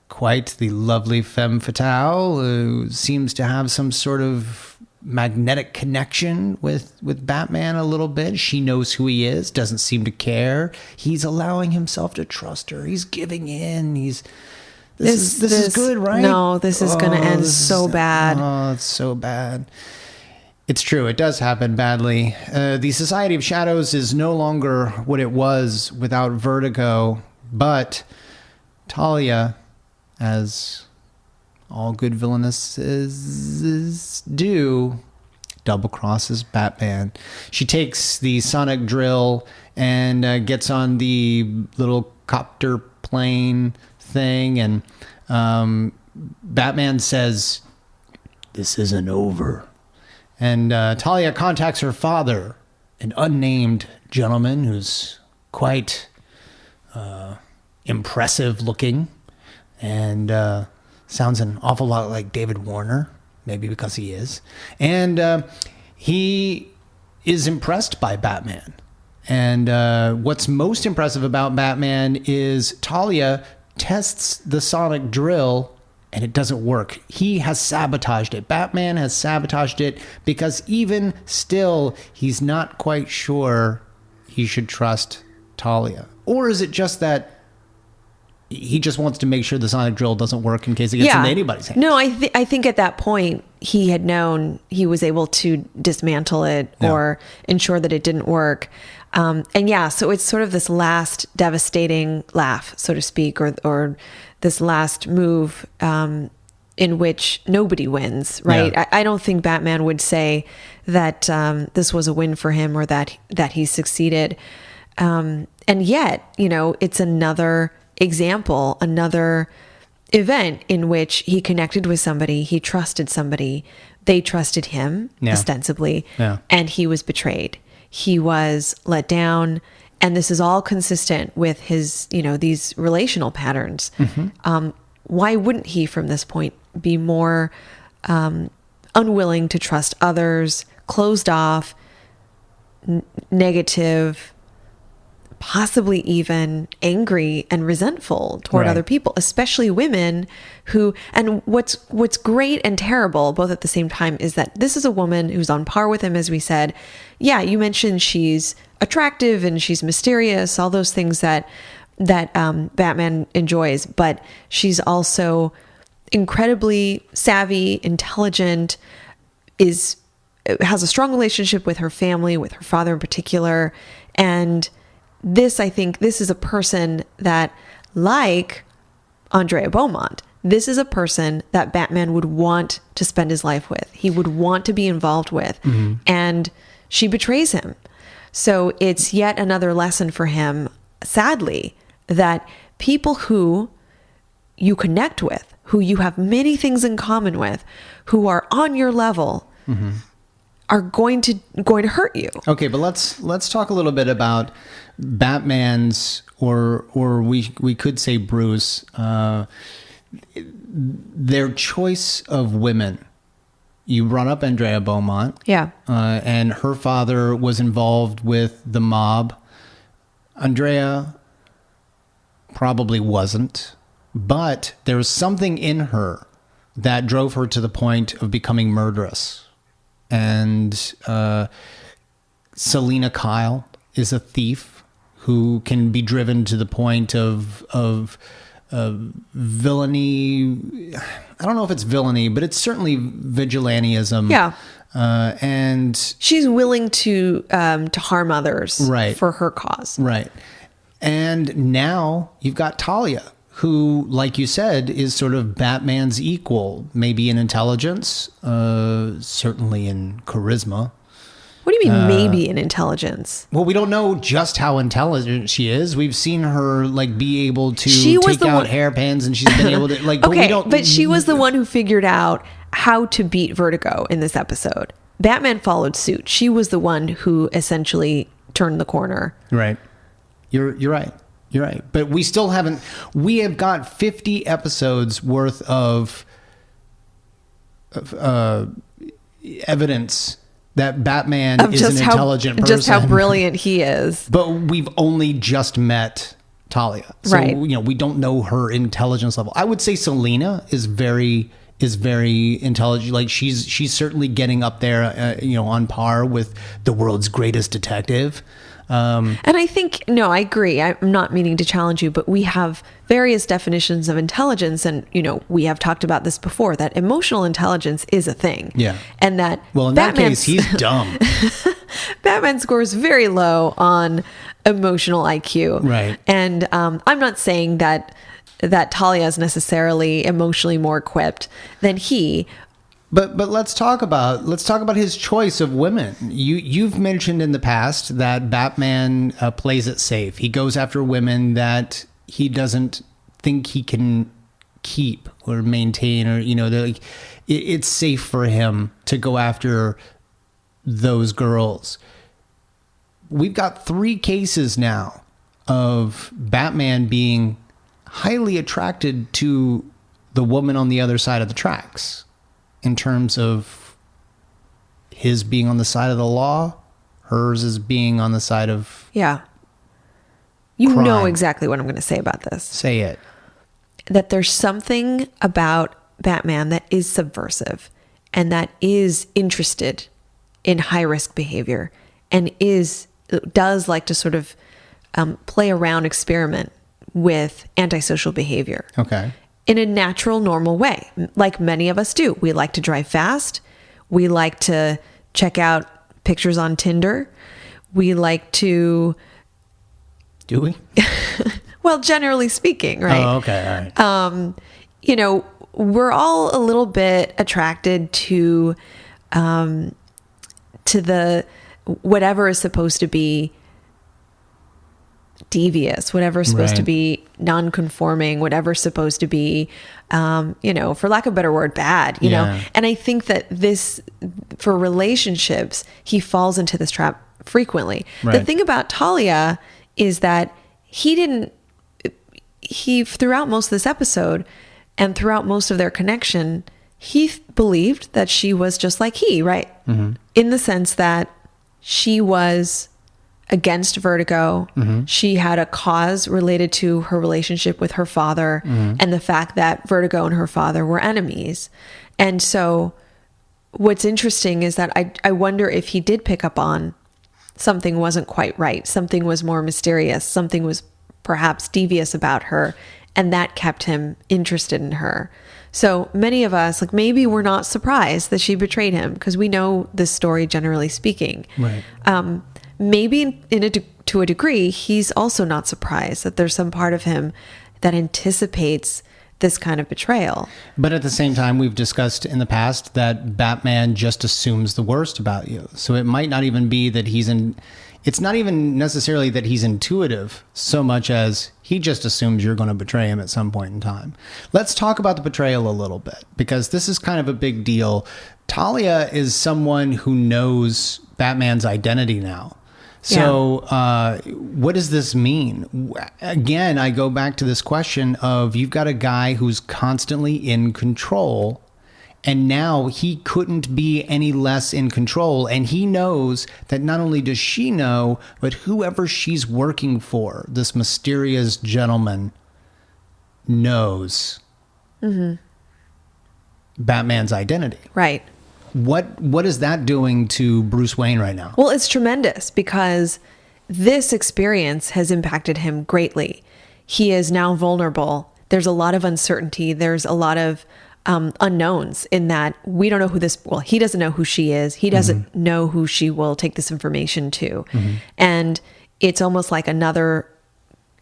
quite the lovely femme fatale, who seems to have some sort of magnetic connection with Batman a little bit. She knows who he is, doesn't seem to care. He's allowing himself to trust her. He's giving in. This is good, right? No, this is going to end so bad. Oh, it's so bad. It's true. It does happen badly. The Society of Shadows is no longer what it was without Vertigo, but Talia, as all good villainesses do, double crosses Batman. She takes the sonic drill and gets on the little copter plane thing, and Batman says, "This isn't over." And Talia contacts her father, an unnamed gentleman who's quite impressive looking, and sounds an awful lot like David Warner, maybe because he is. And he is impressed by Batman. And what's most impressive about Batman is Talia tests the sonic drill and it doesn't work. He has sabotaged it. Batman has sabotaged it because even still, he's not quite sure he should trust Talia. Or is it just that he just wants to make sure the sonic drill doesn't work in case it gets into anybody's hands? No, I think at that point he had known he was able to dismantle it or ensure that it didn't work. So it's sort of this last devastating laugh, so to speak, or this last move in which nobody wins, right? Yeah. I don't think Batman would say that this was a win for him or that he succeeded. And yet, it's another example, another event in which he connected with somebody, he trusted somebody, they trusted him, ostensibly, and he was betrayed. He was let down, and this is all consistent with his, these relational patterns. Mm-hmm. Why wouldn't he, from this point, be more unwilling to trust others, closed off, negative, possibly even angry and resentful toward Right. other people, especially women who, and what's great and terrible both at the same time is that this is a woman who's on par with him, as we said. Yeah, you mentioned she's attractive and she's mysterious, all those things that Batman enjoys, but she's also incredibly savvy, intelligent, has a strong relationship with her family, with her father in particular. And I think this is a person that, like Andrea Beaumont, this is a person that Batman would want to spend his life with. He would want to be involved with. And she betrays him. So it's yet another lesson for him, sadly, that people who you connect with, who you have many things in common with, who are on your level, are going to hurt you. Okay, but let's talk a little bit about Batman's, or we could say Bruce, their choice of women. You brought up Andrea Beaumont. Yeah. And her father was involved with the mob. Andrea probably wasn't, but there was something in her that drove her to the point of becoming murderous. And Selena Kyle is a thief who can be driven to the point of villainy. I don't know if it's villainy, but it's certainly vigilantism. Yeah. And she's willing to harm others, Right. for her cause. right. And now you've got Talia, who, like you said, is sort of Batman's equal, maybe in intelligence, certainly in charisma. What do you mean maybe in intelligence? Well, we don't know just how intelligent she is. We've seen her like be able to She was take the out one- hairpins, and she's been able to like. But we Okay, don't. but she was the one who figured out how to beat Vertigo in this episode. Batman followed suit. She was the one who essentially turned the corner. Right. You're right. You're right. But we still haven't. We have got 50 episodes worth of evidence that Batman Of is an intelligent person. just how brilliant he is. But we've only just met Talia, so Right. we don't know her intelligence level. I would say Selena is very intelligent. Like she's certainly getting up there, on par with the world's greatest detective. And I think, no, I agree. I'm not meaning to challenge you, but we have various definitions of intelligence. And, we have talked about this before, that emotional intelligence is a thing. Yeah. And that Well, in that case, he's dumb. Batman scores very low on emotional IQ. Right. And I'm not saying that Talia is necessarily emotionally more equipped than he. But let's talk about his choice of women. You've mentioned in the past that Batman plays it safe. He goes after women that he doesn't think he can keep or maintain, or it's safe for him to go after those girls. We've got 3 cases now of Batman being highly attracted to the woman on the other side of the tracks, in terms of his being on the side of the law, hers is being on the side of... Yeah. You Crime. know exactly what I'm going to say about this. Say it. That there's something about Batman that is subversive and that is interested in high risk behavior and does like to sort of play around, experiment with antisocial behavior. Okay. In a natural, normal way, like many of us do. We like to drive fast. We like to check out pictures on Tinder. We like to... Do we? Well, generally speaking, right? Oh, okay. All right. We're all a little bit attracted to the whatever is supposed to be devious, whatever is supposed to Right. be non-conforming, whatever is supposed to be, for lack of a better word, bad, you know? Yeah. And I think that for relationships, he falls into this trap frequently. The Right. thing about Talia is that he throughout most of this episode and throughout most of their connection, he believed that she was just like he, right? In the sense that she was against Vertigo. She had a cause related to her relationship with her father and the fact that Vertigo and her father were enemies. And so what's interesting is that I wonder if he did pick up on something wasn't quite right. Something was more mysterious. Something was perhaps devious about her. And that kept him interested in her. So many of us, like, maybe we're not surprised that she betrayed him because we know this story, generally speaking. Right. Maybe to a degree, he's also not surprised that there's some part of him that anticipates this kind of betrayal. But at the same time, we've discussed in the past that Batman just assumes the worst about you. So it might not even be that it's not even necessarily that he's intuitive so much as he just assumes you're going to betray him at some point in time. Let's talk about the betrayal a little bit, because this is kind of a big deal. Talia is someone who knows Batman's identity now. So what does this mean? Again, I go back to this question of, you've got a guy who's constantly in control, and now he couldn't be any less in control. And he knows that not only does she know, but whoever she's working for, this mysterious gentleman, knows Batman's identity. Right. What is that doing to Bruce Wayne right now? Well, it's tremendous because this experience has impacted him greatly. He is now vulnerable. There's a lot of uncertainty. There's a lot of unknowns in that we don't know he doesn't know who she is. He doesn't know who she will take this information to. And it's almost like another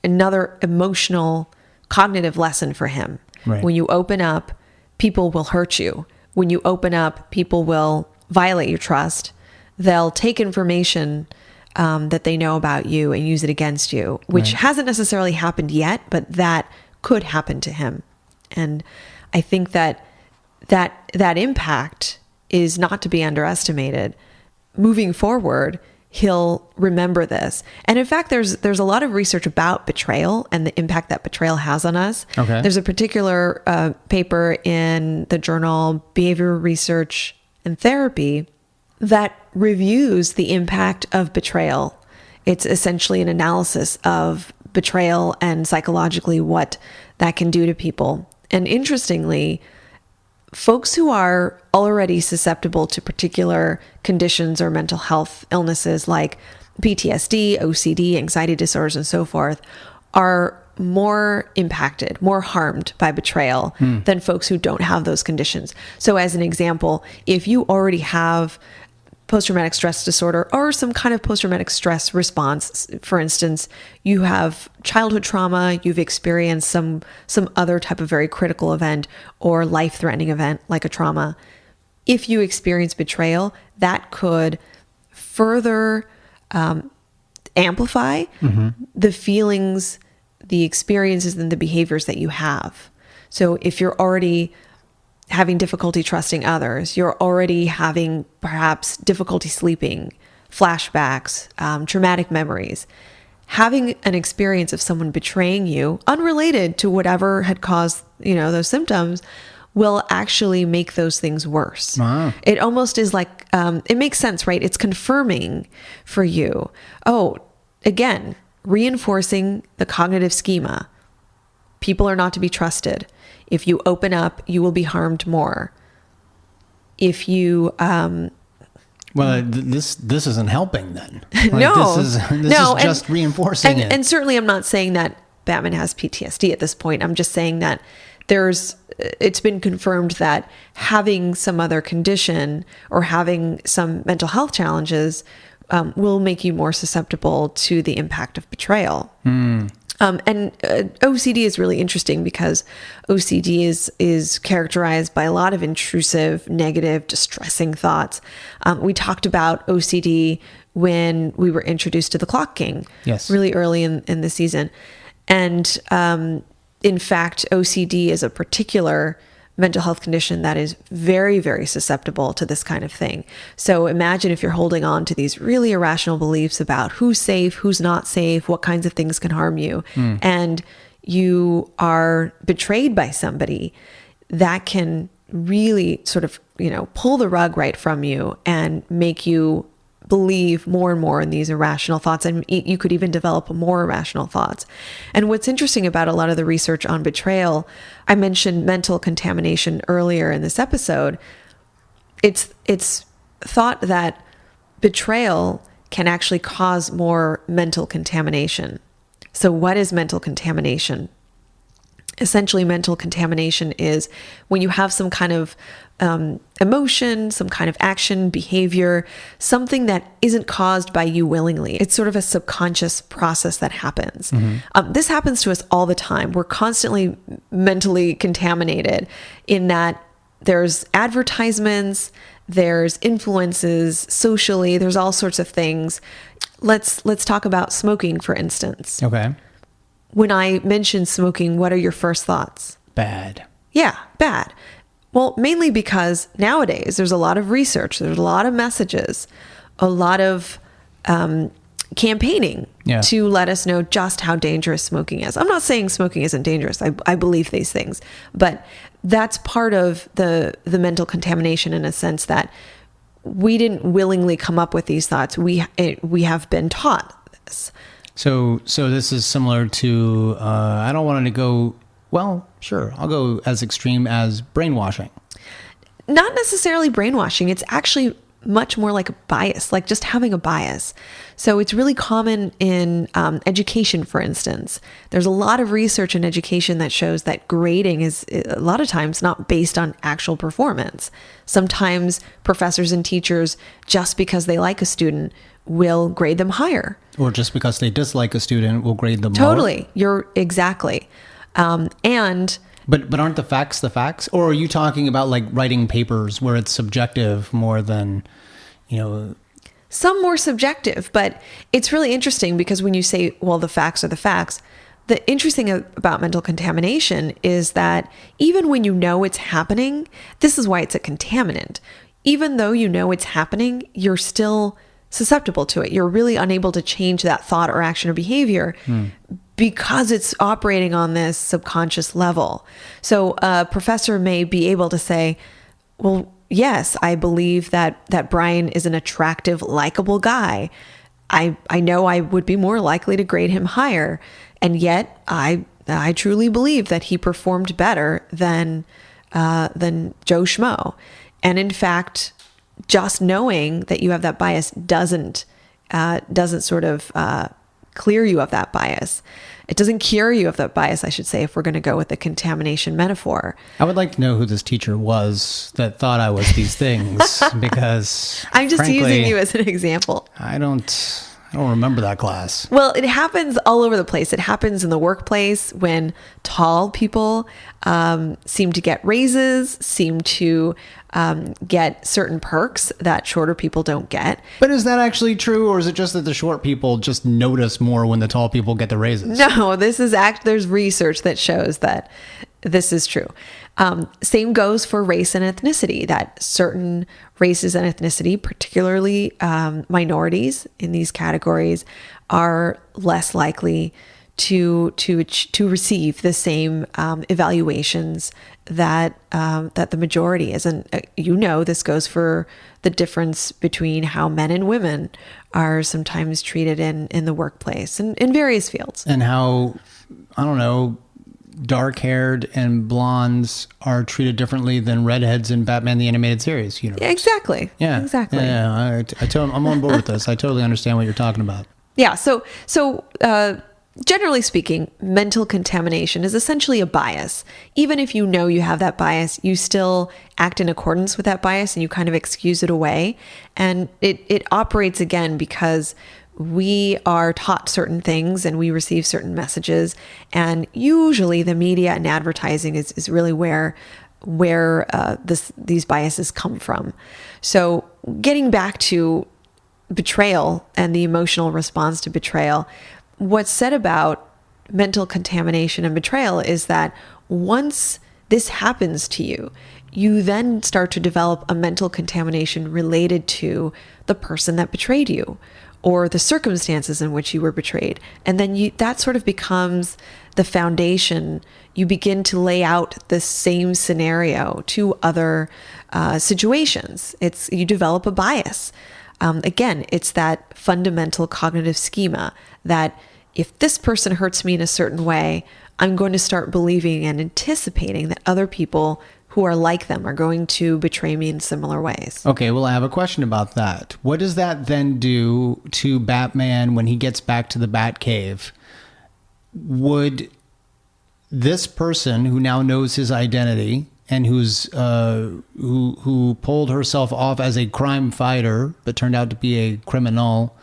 emotional cognitive lesson for him. Right. When you open up, people will hurt you. When you open up, people will violate your trust. They'll take information that they know about you and use it against you, which hasn't necessarily happened yet, but that could happen to him. And I think that impact is not to be underestimated. Moving forward, he'll remember this. And in fact, there's a lot of research about betrayal and the impact that betrayal has on us. Okay. There's a particular paper in the journal Behavioral Research and Therapy that reviews the impact of betrayal. It's essentially an analysis of betrayal and psychologically what that can do to people. And interestingly, folks who are already susceptible to particular conditions or mental health illnesses like PTSD, OCD, anxiety disorders, and so forth are more impacted, more harmed by betrayal than folks who don't have those conditions. So as an example, if you already have post-traumatic stress disorder or some kind of post-traumatic stress response, for instance, you have childhood trauma, you've experienced some other type of very critical event or life-threatening event like a trauma. If you experience betrayal, that could further amplify the feelings, the experiences, and the behaviors that you have. So if you're already having difficulty trusting others, you're already having perhaps difficulty sleeping, flashbacks, traumatic memories, having an experience of someone betraying you, unrelated to whatever had caused, those symptoms, will actually make those things worse. Wow. It almost is like, it makes sense, right? It's confirming for you. Oh, again, reinforcing the cognitive schema. People are not to be trusted. If you open up, you will be harmed more. If you this isn't helping then. No, this is just reinforcing it. And certainly, I'm not saying that Batman has PTSD at this point. I'm just saying that it's been confirmed that having some other condition or having some mental health challenges will make you more susceptible to the impact of betrayal. And OCD is really interesting because OCD is characterized by a lot of intrusive, negative, distressing thoughts. We talked about OCD when we were introduced to the Clock King, really early in the season. And in fact, OCD is a particular mental health condition that is very, very susceptible to this kind of thing. So imagine if you're holding on to these really irrational beliefs about who's safe, who's not safe, what kinds of things can harm you, and you are betrayed by somebody, that can really sort of, pull the rug right from you and make you believe more and more in these irrational thoughts. And you could even develop more irrational thoughts. And what's interesting about a lot of the research on betrayal, I mentioned mental contamination earlier in this episode. It's thought that betrayal can actually cause more mental contamination. So what is mental contamination? Essentially, mental contamination is when you have some kind of emotion, some kind of action, behavior, something that isn't caused by you willingly. It's sort of a subconscious process that happens. This happens to us all the time. We're constantly mentally contaminated in that there's advertisements, there's influences socially, there's all sorts of things. Let's talk about smoking, for instance. Okay. When I mention smoking, what are your first thoughts? Bad. Yeah, bad. Well, mainly because nowadays there's a lot of research, there's a lot of messages, a lot of campaigning to let us know just how dangerous smoking is. I'm not saying smoking isn't dangerous. I believe these things, but that's part of the mental contamination in a sense that we didn't willingly come up with these thoughts. We have been taught this. So this is similar to, I don't want to go, well, sure, I'll go as extreme as brainwashing. Not necessarily brainwashing. It's actually much more like a bias, like just having a bias. So it's really common in education, for instance. There's a lot of research in education that shows that grading is a lot of times not based on actual performance. Sometimes professors and teachers, just because they like a student, will grade them higher. Or just because they dislike a student, will grade them Totally. lower. You're exactly. But aren't the facts? Or are you talking about like writing papers where it's subjective more than, some more subjective, but it's really interesting because when you say, well, the facts are the facts, the interesting about mental contamination is that even when you know it's happening, this is why it's a contaminant. Even though you know it's happening, you're still susceptible to it. You're really unable to change that thought or action or behavior because it's operating on this subconscious level. So a professor may be able to say, well, yes, I believe that Brian is an attractive, likable guy. I know I would be more likely to grade him higher. And yet I truly believe that he performed better than Joe Schmo. And in fact, just knowing that you have that bias doesn't sort of clear you of that bias. It doesn't cure you of that bias, I should say, if we're going to go with the contamination metaphor. I would like to know who this teacher was that thought I was these things, because I'm just frankly, using you as an example. I don't remember that class. Well, it happens all over the place. It happens in the workplace when tall people seem to get raises, seem to get certain perks that shorter people don't get. But is that actually true, or is it just that the short people just notice more when the tall people get the raises? No, there's research that shows that this is true. Same goes for race and ethnicity, that certain races and ethnicity, particularly minorities in these categories, are less likely to receive the same evaluations that the majority is. And this goes for the difference between how men and women are sometimes treated in the workplace and in various fields. And how, I don't know, dark-haired and blondes are treated differently than redheads in Batman the Animated Series universe. Exactly. Yeah. Exactly. Yeah. I'm on board with this. I totally understand what you're talking about. Yeah. So generally speaking, mental contamination is essentially a bias. Even if you know you have that bias, you still act in accordance with that bias and you kind of excuse it away. And it operates again because we are taught certain things and we receive certain messages. And usually the media and advertising is really where these biases come from. So getting back to betrayal and the emotional response to betrayal, what's said about mental contamination and betrayal is that once this happens to you, you then start to develop a mental contamination related to the person that betrayed you or the circumstances in which you were betrayed. And then that sort of becomes the foundation, you begin to lay out the same scenario to other situations. You develop a bias. Again, it's that fundamental cognitive schema that if this person hurts me in a certain way, I'm going to start believing and anticipating that other people who are like them are going to betray me in similar ways. Okay, well, I have a question about that. What does that then do to Batman when he gets back to the Batcave? Would this person who now knows his identity and who pulled herself off as a crime fighter but turned out to be a criminal,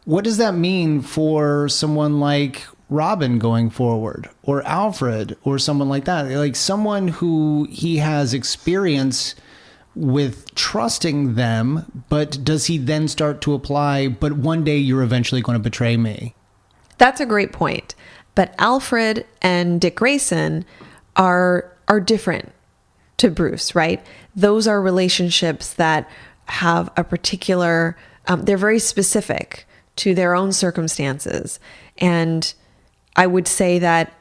what does that mean for someone like Robin going forward, or Alfred, or someone like that? Like someone who he has experience with trusting them, but does he then start to apply, but one day you're eventually going to betray me? That's a great point. But Alfred and Dick Grayson are different to Bruce, right? Those are relationships that have a particular, they're very specific to their own circumstances. And I would say that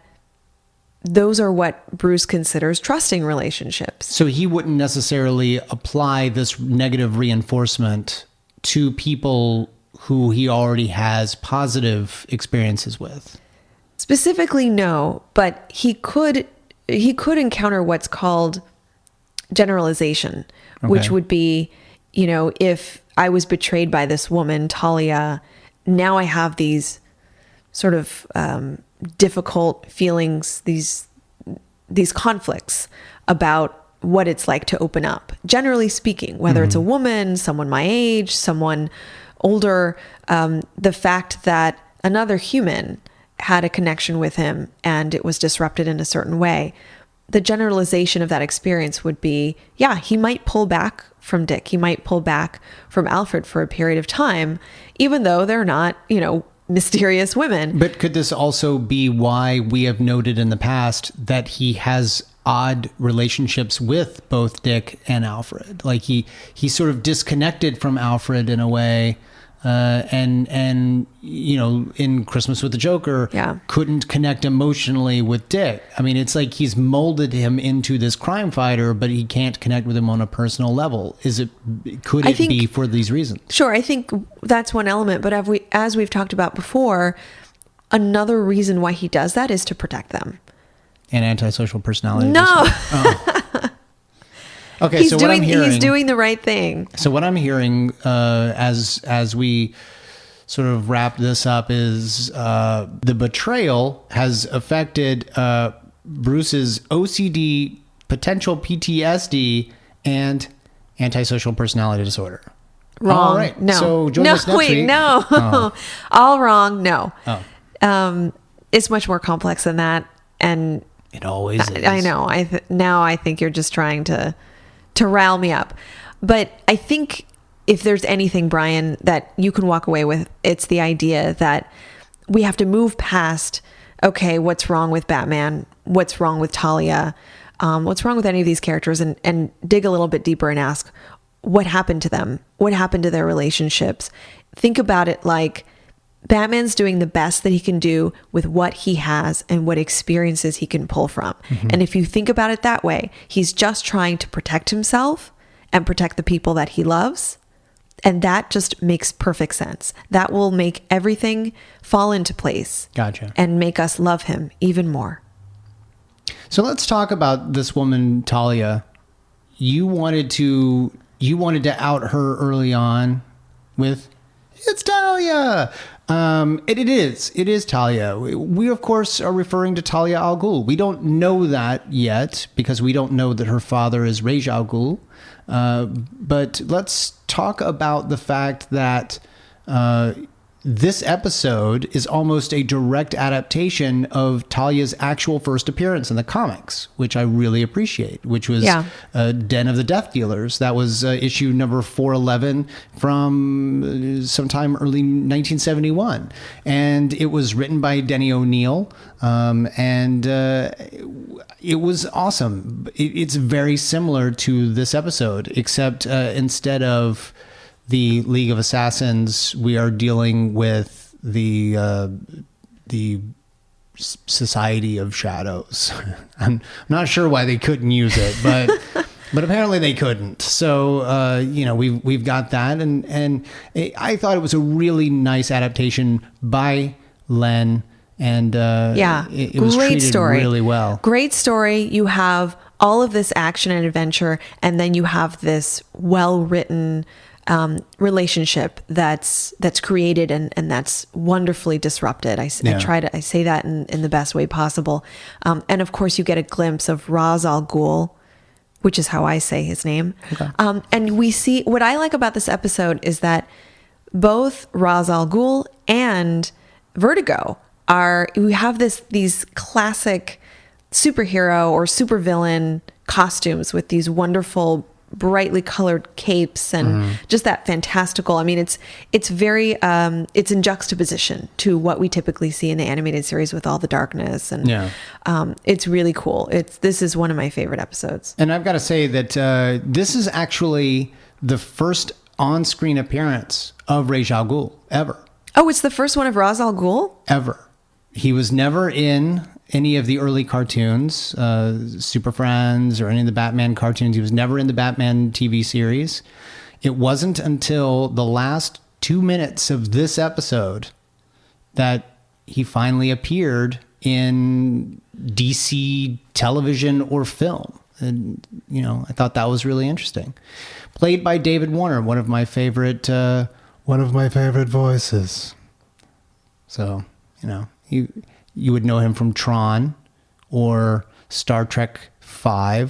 those are what Bruce considers trusting relationships. So he wouldn't necessarily apply this negative reinforcement to people who he already has positive experiences with. Specifically, no, but he could encounter what's called generalization, which would be, if I was betrayed by this woman, Talia, now I have these sort of difficult feelings, these conflicts about what it's like to open up. Generally speaking, whether it's a woman, someone my age, someone older, the fact that another human had a connection with him and it was disrupted in a certain way, the generalization of that experience would be, yeah, he might pull back from Dick. He might pull back from Alfred for a period of time, even though they're not, mysterious women. But could this also be why we have noted in the past that he has odd relationships with both Dick and Alfred? Like he's sort of disconnected from Alfred in a way, and in Christmas with the Joker, couldn't connect emotionally with Dick. I mean, it's like he's molded him into this crime fighter, but he can't connect with him on a personal level. Could it be for these reasons? Sure, I think that's one element. But as we've talked about before, another reason why he does that is to protect them. An antisocial personality. No. Okay, he's doing the right thing. So what I'm hearing as we sort of wrap this up is the betrayal has affected Bruce's OCD, potential PTSD, and antisocial personality disorder. Wrong. All right. No. So join us next week. No. Oh. All wrong. No. Oh. It's much more complex than that, and it always is. I know. Now I think you're just trying to rile me up. But I think if there's anything, Brian, that you can walk away with, it's the idea that we have to move past, okay, what's wrong with Batman? What's wrong with Talia? What's wrong with any of these characters? And dig a little bit deeper and ask, what happened to them? What happened to their relationships? Think about it like Batman's doing the best that he can do with what he has and what experiences he can pull from. Mm-hmm. And if you think about it that way, he's just trying to protect himself and protect the people that he loves. And that just makes perfect sense. That will make everything fall into place. Gotcha. And make us love him even more. So let's talk about this woman, Talia. You wanted to out her early on with, it's Talia. It is Talia. We, of course, are referring to Talia al Ghul. We don't know that yet because we don't know that her father is Ra's al Ghul. But let's talk about the fact that this episode is almost a direct adaptation of Talia's actual first appearance in the comics, which I really appreciate, which was Den of the Death Dealers. That was issue number 411 from sometime early 1971. And it was written by Denny O'Neil. And it was awesome. It's very similar to this episode, except instead of the League of Assassins, we are dealing with the Society of Shadows. I'm not sure why they couldn't use it, but apparently they couldn't. So we've got that, and I thought it was a really nice adaptation by Len, and it was great treated story. really well. Great story. You have all of this action and adventure, and then you have this well-written relationship that's created and that's wonderfully disrupted. I say that in the best way possible. And of course you get a glimpse of Ra's al Ghul, which is how I say his name. Okay. And we see, what I like about this episode is that both Ra's al Ghul and Vertigo we have these classic superhero or supervillain costumes with these wonderful brightly colored capes and just that fantastical. I mean, it's very it's in juxtaposition to what we typically see in the animated series with all the darkness, and it's really cool. This is one of my favorite episodes. And I've got to say that this is actually the first on-screen appearance of Ra's al Ghul ever. Oh, it's the first one of Ra's al Ghul ever. He was never in any of the early cartoons, Super Friends, or any of the Batman cartoons. He was never in the Batman TV series. It wasn't until the last 2 minutes of this episode that he finally appeared in DC television or film. And, I thought that was really interesting. Played by David Warner, one of my favorite voices. So, you would know him from Tron or Star Trek V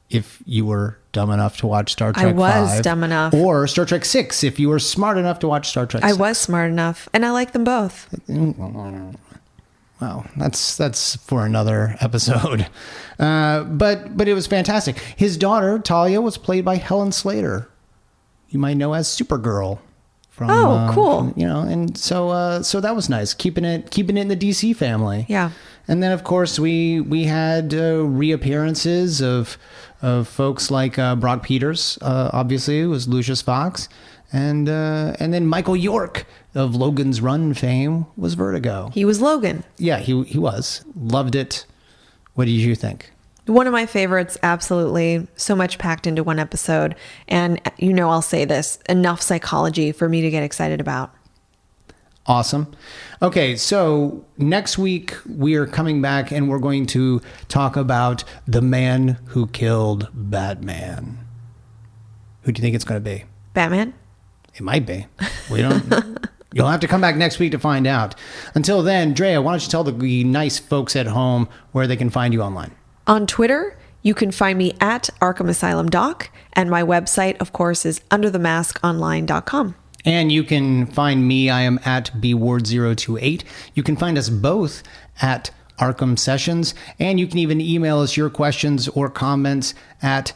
if you were dumb enough to watch Star Trek V. I was dumb enough. Or Star Trek VI if you were smart enough to watch Star Trek VI. I was smart enough, and I like them both. Well, that's for another episode. But it was fantastic. His daughter, Talia, was played by Helen Slater. You might know as Supergirl. Cool. And so that was nice, keeping it in the DC family. Yeah. And then of course we had reappearances of folks like Brock Peters, obviously it was Lucius Fox, and then Michael York of Logan's Run fame was Vertigo. He was Logan. Yeah, he was. Loved it. What did you think? One of my favorites, absolutely. So much packed into one episode. And I'll say this, enough psychology for me to get excited about. Awesome. Okay, so next week we are coming back and we're going to talk about the man who killed Batman. Who do you think it's going to be? Batman? It might be. We don't... You'll have to come back next week to find out. Until then, Drea, why don't you tell the nice folks at home where they can find you online? On Twitter, you can find me at Arkham Asylum Doc, and my website, of course, is underthemaskonline.com. And you can find me, I am at bward028. You can find us both at Arkham Sessions, and you can even email us your questions or comments at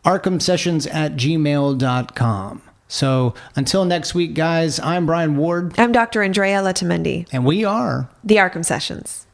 arkhamsessions@gmail.com. So until next week, guys, I'm Brian Ward. I'm Dr. Andrea Letamendi. And we are the Arkham Sessions.